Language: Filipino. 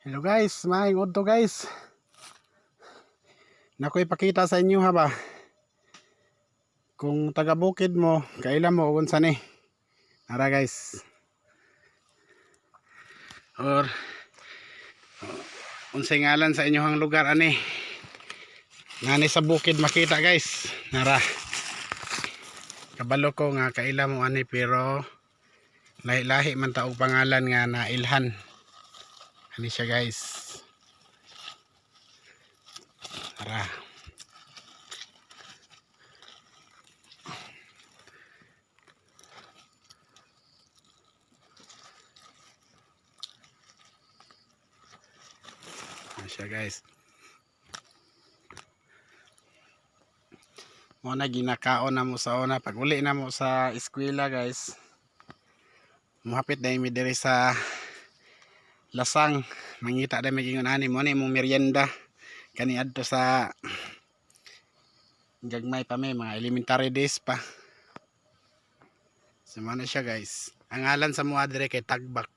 Hello guys, maing udto guys. Nakoy pakita sa inyo ha ba. Kung taga bukid mo, kaila mo unsa ni. Ara guys. Or unsay ngalan sa inyohang lugar ani. Ngani sa bukid makita guys. Nara. Kabalo ko nga kaila mo ani pero lahi-lahi man ta og pangalan nga nailhan. Ani siya guys. Tara. Ani siya guys. Muna ginakaon na mo sa una. Pag uli na mo sa eskwela guys. Muhapit na imi diri sa lasang. Mangita na maging ani mo na imong merienda. Kani adto sa gagmay pa may mga elementary days pa. So mana siya guys. Ang ngalan sa mga dire kay Tagbak.